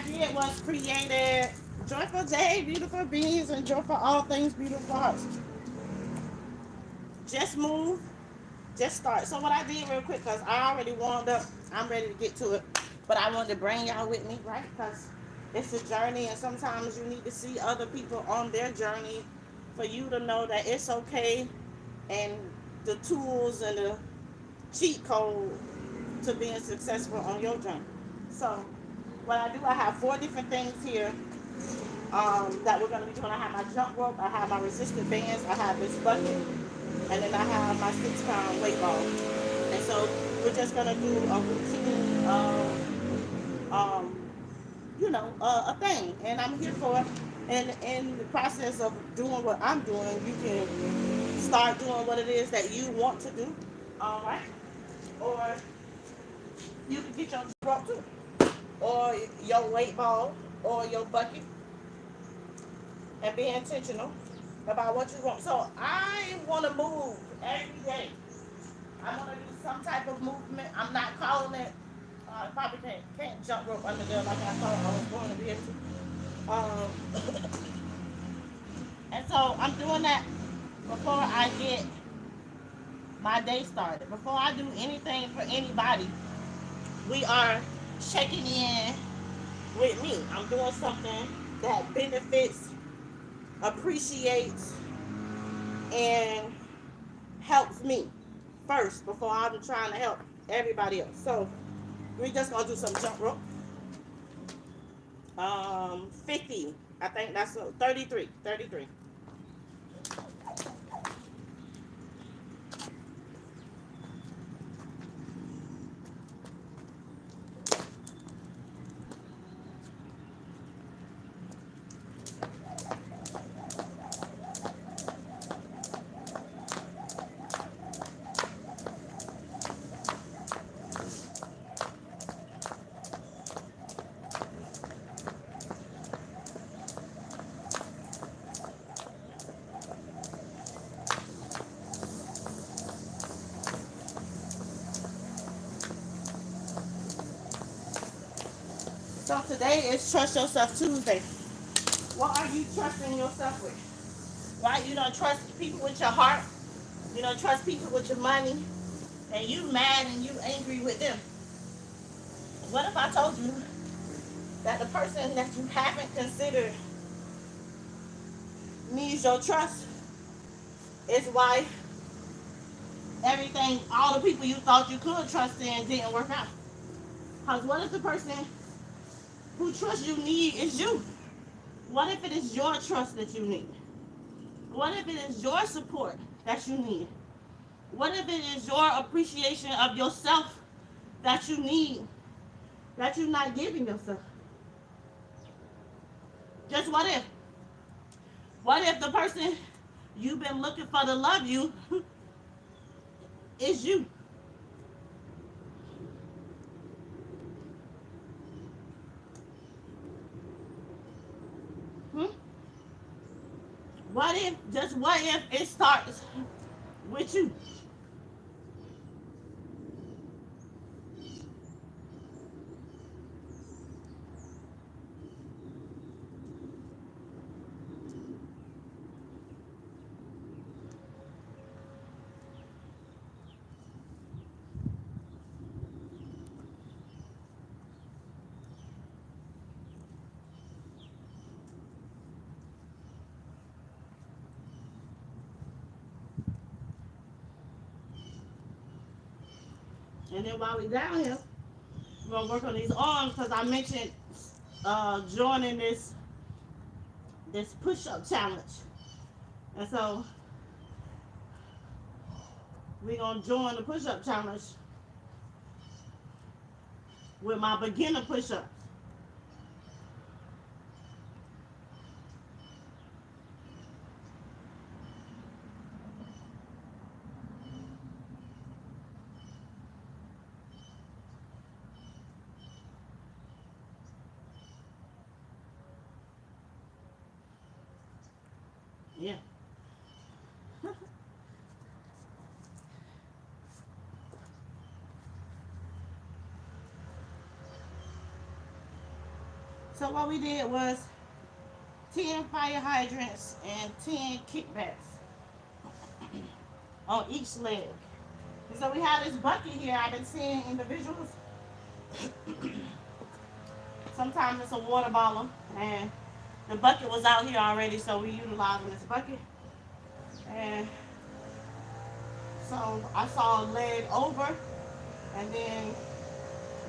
did was created joyful day, beautiful beings, and joyful all things, beautiful hearts. Just move, just start. So what I did real quick, because I already warmed up, I'm ready to get to it. But I wanted to bring y'all with me, right? Because it's a journey, and sometimes you need to see other people on their journey for you to know that it's okay, and the tools and the cheat code to being successful on your journey. So what I do, I have 4 different things here that we're going to be doing. I have my jump rope, I have my resistant bands, I have this bucket, and then I have my 6 pound weight ball. And so we're just going to do a routine a thing. And I'm here for it. And in the process of doing what I'm doing, you can start doing what it is that you want to do. All right. Or you can get your rope too, or your weight ball, or your bucket, and be intentional about what you want. So I want to move every day. I want to do some type of movement. I'm not calling it. I probably can't jump rope under there like I thought I was going to be able to. And so I'm doing that before I get my day started. Before I do anything for anybody, we are checking in with me. I'm doing something that benefits, appreciates, and helps me first before I'm trying to help everybody else. So we're just gonna do some jump rope. 50. I think that's 33. 33. So today is Trust Yourself Tuesday. What are you trusting yourself with? Right? You don't trust people with your heart. You don't trust people with your money. And you mad and you angry with them. What if I told you that the person that you haven't considered needs your trust is why everything, all the people you thought you could trust in didn't work out? Because what if the person who trusts you need is you? What if it is your trust that you need? What if it is your support that you need? What if it is your appreciation of yourself that you need, that you're not giving yourself? Just what if? What if the person you've been looking for to love you is you? Hmm? What if it starts with you? And then while we down here, we're gonna work on these arms because I mentioned joining this push-up challenge. And so we're gonna join the push-up challenge with my beginner push-ups. Yeah. So what we did was 10 fire hydrants and 10 kickbacks on each leg. And so we have this bucket here. I've been seeing individuals. Sometimes it's a water bottle, and the bucket was out here already, so we utilizing this bucket. And so I saw a leg over, and then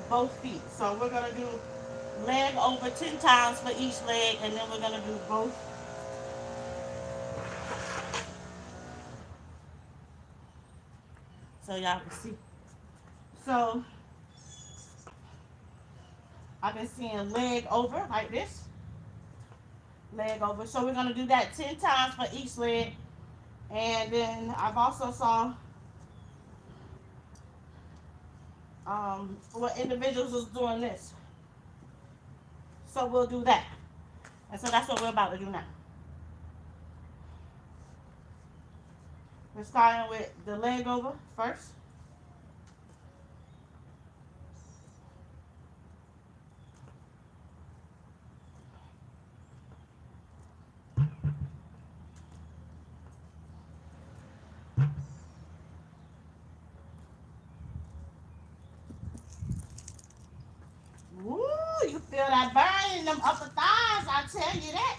both feet. So we're gonna do leg over 10 times for each leg, and then we're gonna do both. So y'all can see. So I've been seeing leg over like this. Leg over. So we're gonna do that 10 times for each leg. And then I've also saw what individuals was doing this. So we'll do that. And so that's what we're about to do now. We're starting with the leg over first. Woo, you feel that burn in them upper thighs, I tell you that.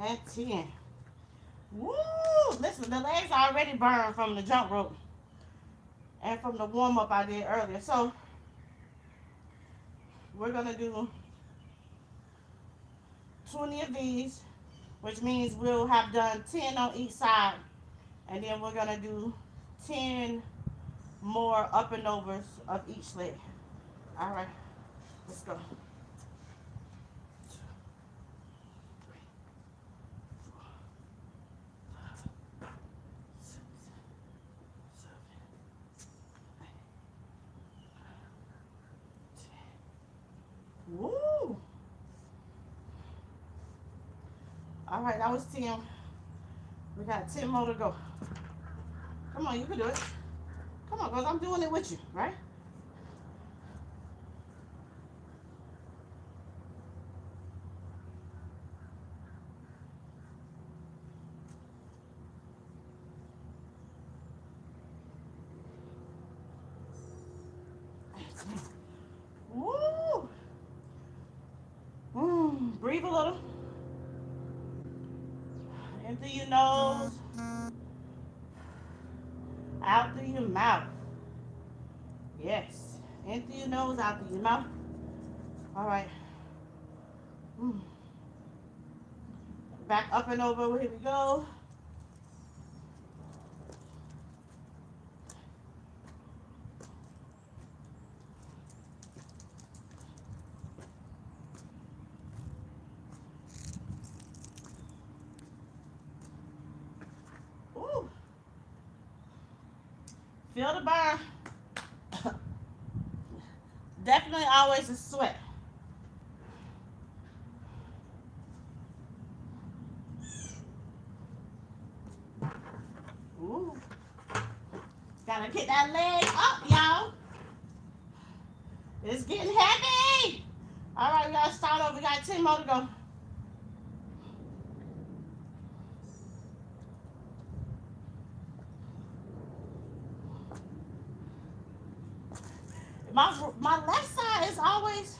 And 10. Woo! Listen, the legs are already burned from the jump rope and from the warm up I did earlier. So we're gonna do 20 of these, which means we'll have done 10 on each side, and then we're gonna do 10 more up and overs of each leg. All right, let's go. 2, 3, 4, 5, 6, 7, 8, 9, 10. Woo! All right, that was 10. We got 10 more to go. Come on, you can do it. Come on, because I'm doing it with you, right? Woo! Breathe a little. In through your nose, out through your mouth. Yes. In through your nose, out through your mouth. All right. Back up and over. Here we go. Ooh. Feel the burn. Definitely always a sweat. Ooh. Gotta get that leg up, y'all. It's getting heavy. All right, we gotta start over. We got 10 more to go. My left side has always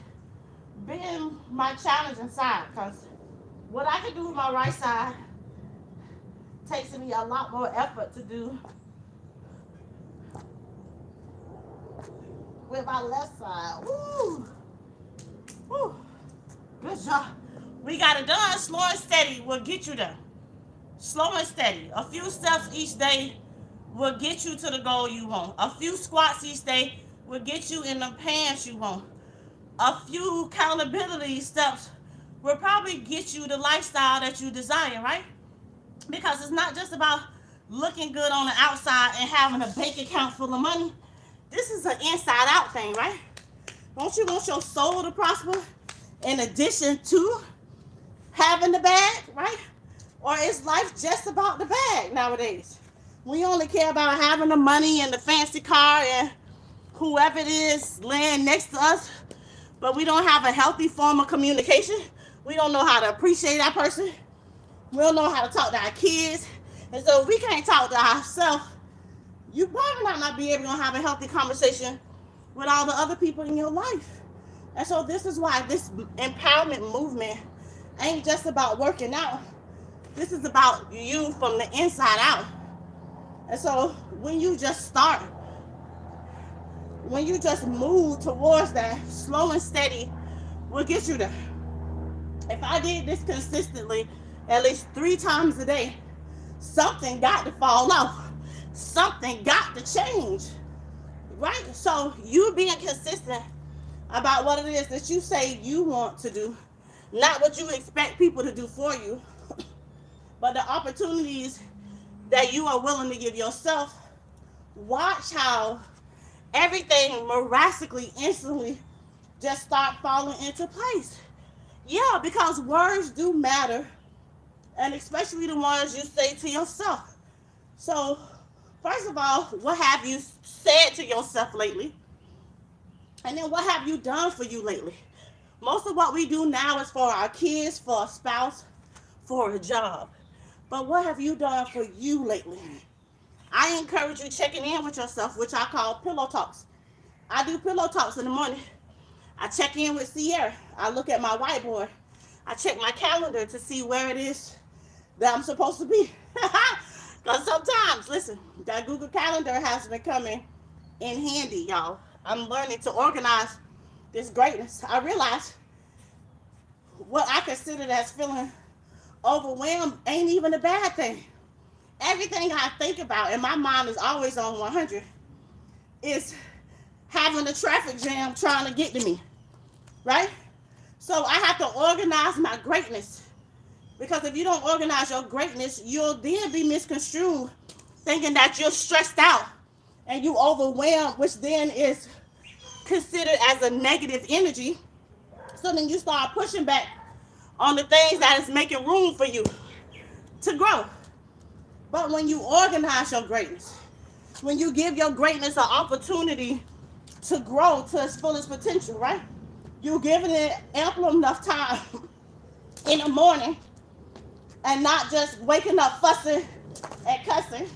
been my challenging side, because what I can do with my right side takes me a lot more effort to do with my left side. Woo! Woo! Good job. We got it done. Slow and steady will get you there. Slow and steady. A few steps each day will get you to the goal you want. A few squats each day will get you in the pants you want. A few accountability steps will probably get you the lifestyle that you desire, right? Because it's not just about looking good on the outside and having a bank account full of money. This is an inside out thing, right? Don't you want your soul to prosper in addition to having the bag, right? Or is life just about the bag nowadays? We only care about having the money and the fancy car and whoever it is laying next to us, but we don't have a healthy form of communication. We don't know how to appreciate that person. We don't know how to talk to our kids. And so if we can't talk to ourselves, you probably not be able to have a healthy conversation with all the other people in your life. And so this is why this empowerment movement ain't just about working out. This is about you from the inside out. And so when you just start, when you just move towards that, slow and steady will get you there. If I did this consistently at least 3 times a day, something got to fall off. Something got to change. Right? So you being consistent about what it is that you say you want to do, not what you expect people to do for you, but the opportunities that you are willing to give yourself. Watch how everything miraculously, instantly just start falling into place. Yeah, because words do matter, and especially the ones you say to yourself. So, first of all, what have you said to yourself lately? And then what have you done for you lately? Most of what we do now is for our kids, for a spouse, for a job. But what have you done for you lately? I encourage you checking in with yourself, which I call pillow talks. I do pillow talks in the morning. I check in with Sierra. I look at my whiteboard. I check my calendar to see where it is that I'm supposed to be. Because sometimes, listen, that Google Calendar has been coming in handy, y'all. I'm learning to organize this greatness. I realize what I considered as feeling overwhelmed ain't even a bad thing. Everything I think about, and my mind is always on 100, is having a traffic jam trying to get to me, right? So I have to organize my greatness. Because if you don't organize your greatness, you'll then be misconstrued thinking that you're stressed out and you overwhelmed, which then is considered as a negative energy. So then you start pushing back on the things that is making room for you to grow. But when you organize your greatness, when you give your greatness an opportunity to grow to its fullest potential, right? You're giving it ample enough time in the morning and not just waking up fussing and cussing.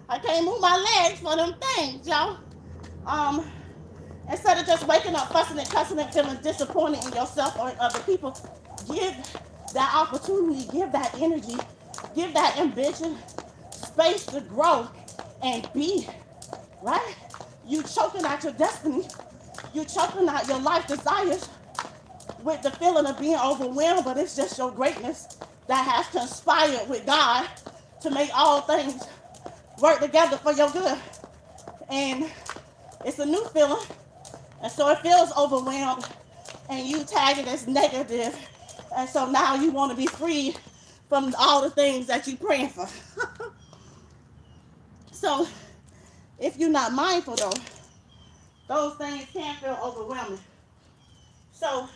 I can't move my legs for them things, y'all. Instead of just waking up fussing and cussing and feeling disappointed in yourself or in other people, give that opportunity, give that energy, give that ambition space to grow and be, right? You choking out your destiny. You choking out your life desires with the feeling of being overwhelmed, but it's just your greatness that has conspired with God to make all things work together for your good. And it's a new feeling, and so it feels overwhelmed, and you tag it as negative, and so now you want to be free from all the things that you're praying for. So if you're not mindful though, those things can feel overwhelming. So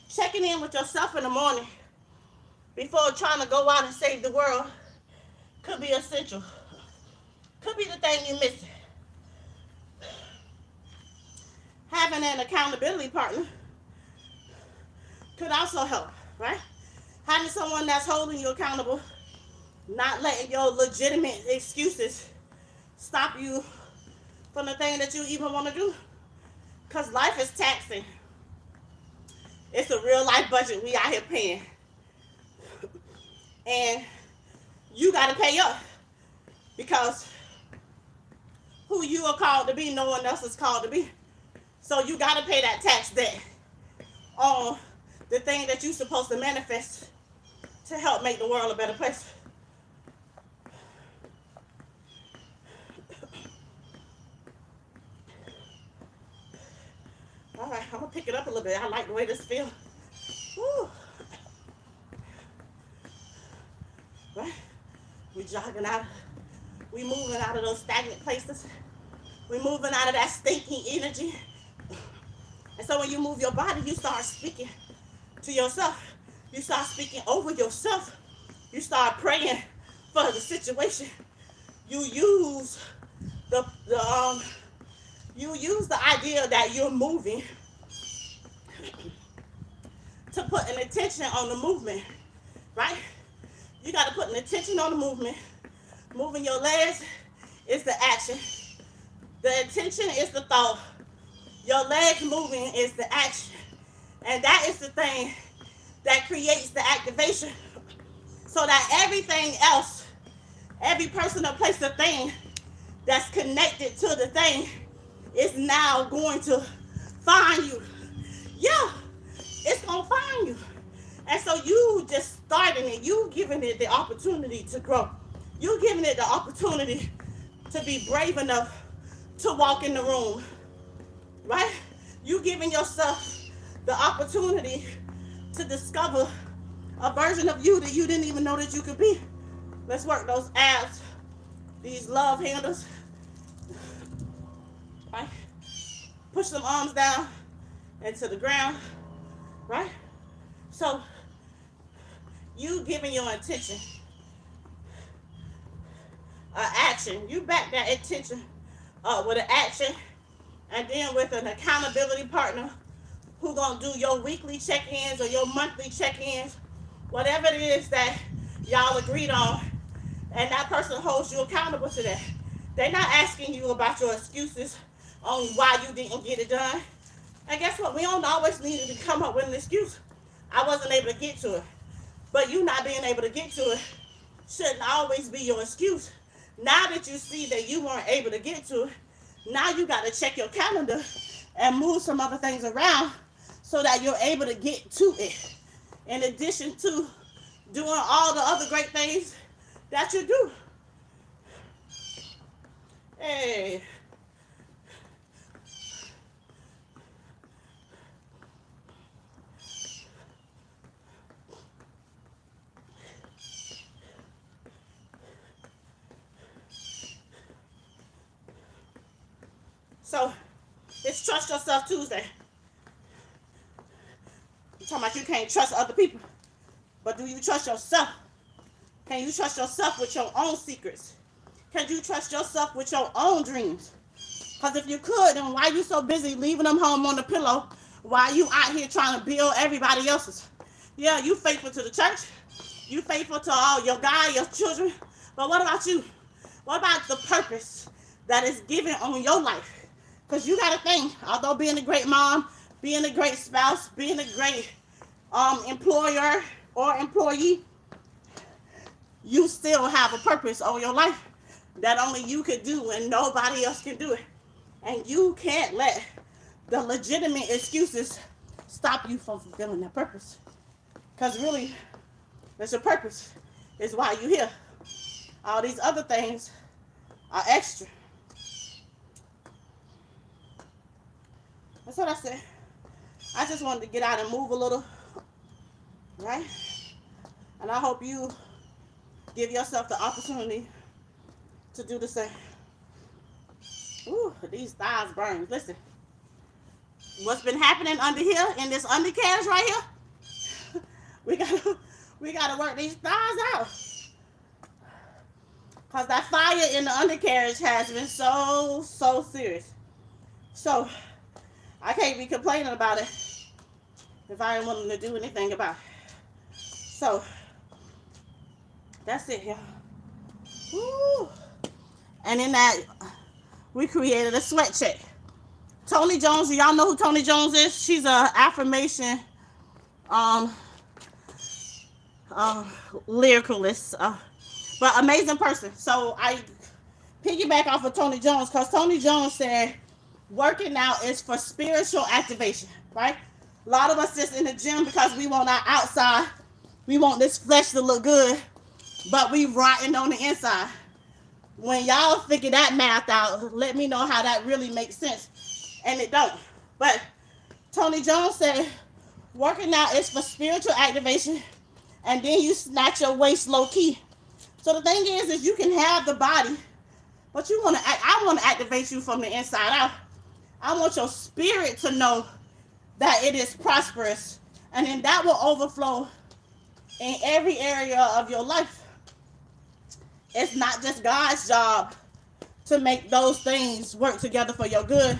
checking in with yourself in the morning before trying to go out and save the world could be essential. Could be the thing you're missing. Having an accountability partner could also help, right? Having someone that's holding you accountable, not letting your legitimate excuses stop you from the thing that you even want to do. Because life is taxing. It's a real life budget we out here paying. And you got to pay up. Because who you are called to be, no one else is called to be. So you got to pay that tax debt on the thing that you're supposed to manifest to help make the world a better place. All right, I'm going to pick it up a little bit. I like the way this feels. Woo. Right? We jogging out. We moving out of those stagnant places. We moving out of that stinking energy. And so when you move your body, you start speaking to yourself. You start speaking over yourself. You start praying for the situation. You use the you use the idea that you're moving to put an attention on the movement, right? You got to put an attention on the movement. Moving your legs is the action. The attention is the thought. Your legs moving is the action. And that is the thing that creates the activation. So that everything else, every person or place or thing that's connected to the thing is now going to find you. Yeah, it's going to find you. And so you just starting it, you giving it the opportunity to grow. You giving it the opportunity to be brave enough to walk in the room, right? You giving yourself the opportunity to discover a version of you that you didn't even know that you could be. Let's work those abs, these love handles, right? Push them arms down into the ground, right? So you giving your attention action. You back that attention up with an action, and then with an accountability partner who gonna do your weekly check-ins or your monthly check-ins, whatever it is that y'all agreed on, and that person holds you accountable to that. They're not asking you about your excuses on why you didn't get it done. And guess what? We don't always need to come up with an excuse. I wasn't able to get to it. But you not being able to get to it shouldn't always be your excuse. Now that you see that you weren't able to get to it, now you got to check your calendar and move some other things around so that you're able to get to it. In addition to doing all the other great things that you do. Hey. So, it's Trust Yourself Tuesday. You're talking about you can't trust other people. But do you trust yourself? Can you trust yourself with your own secrets? Can you trust yourself with your own dreams? Because if you could, then why are you so busy leaving them home on the pillow while you out here trying to build everybody else's? Yeah, you faithful to the church. You faithful to all your God, your children. But what about you? What about the purpose that is given on your life? Because you got to think, although being a great mom, being a great spouse, being a great employer or employee, you still have a purpose on your life that only you could do and nobody else can do it. And you can't let the legitimate excuses stop you from fulfilling that purpose. Because really, that's your purpose. It's why you're here. All these other things are extra. That's what I said. I just wanted to get out and move a little, right? And I hope you give yourself the opportunity to do the same. Ooh, these thighs burn. Listen, what's been happening under here in this undercarriage right here? we gotta work these thighs out. Cause that fire in the undercarriage has been so serious. So I can't be complaining about it if I ain't willing to do anything about it. So that's it, y'all. Woo. And in that, we created a sweat check. Tony Jones, do y'all know who Tony Jones is? She's a affirmation lyricalist, but amazing person. So I piggyback off of Tony Jones because Tony Jones said working out is for spiritual activation, right? A lot of us just in the gym because we want our outside, we want this flesh to look good, but we rotting on the inside. When y'all figure that math out, let me know how that really makes sense. And it don't. But Tony Jones said working out is for spiritual activation, and then you snatch your waist low key. So the thing is you can have the body, but I want to activate you from the inside out. I want your spirit to know that it is prosperous. And then that will overflow in every area of your life. It's not just God's job to make those things work together for your good.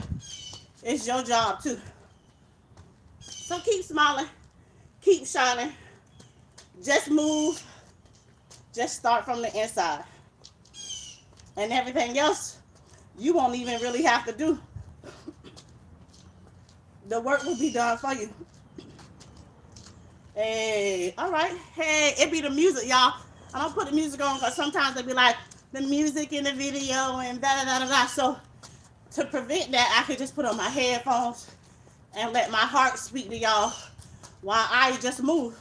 It's your job too. So keep smiling, keep shining, just move, just start from the inside. And everything else, you won't even really have to do. The work will be done for you. Hey, all right. Hey, it be the music, y'all. I don't put the music on because sometimes they be like, the music in the video and da da da da. So to prevent that, I could just put on my headphones and let my heart speak to y'all while I just move.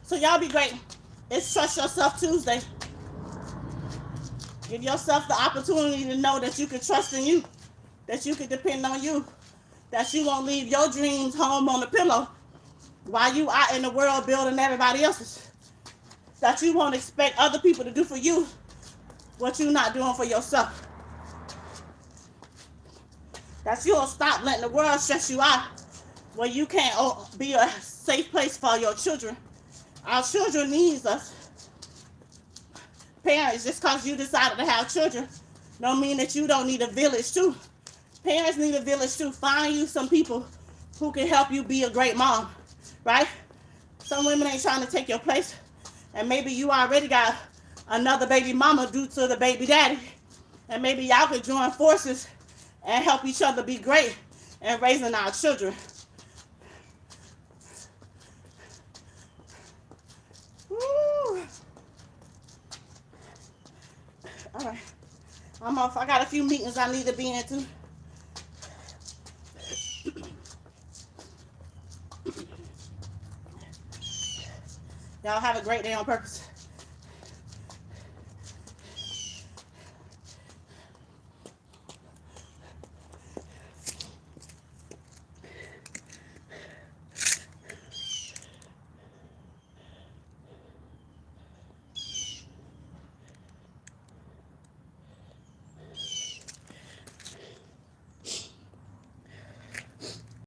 So y'all be great. It's Trust Yourself Tuesday. Give yourself the opportunity to know that you can trust in you, that you can depend on you, that you won't leave your dreams home on the pillow while you out in the world building everybody else's, that you won't expect other people to do for you what you're not doing for yourself, that you'll stop letting the world stress you out where you can't be a safe place for your children. Our children need us. Parents, just because you decided to have children don't mean that you don't need a village too. Parents need a village too. Find you some people who can help you be a great mom, right? Some women ain't trying to take your place, and maybe you already got another baby mama due to the baby daddy, and maybe y'all could join forces and help each other be great in raising our children. Woo. All right, I'm off. I got a few meetings I need to be into. Y'all have a great day on purpose.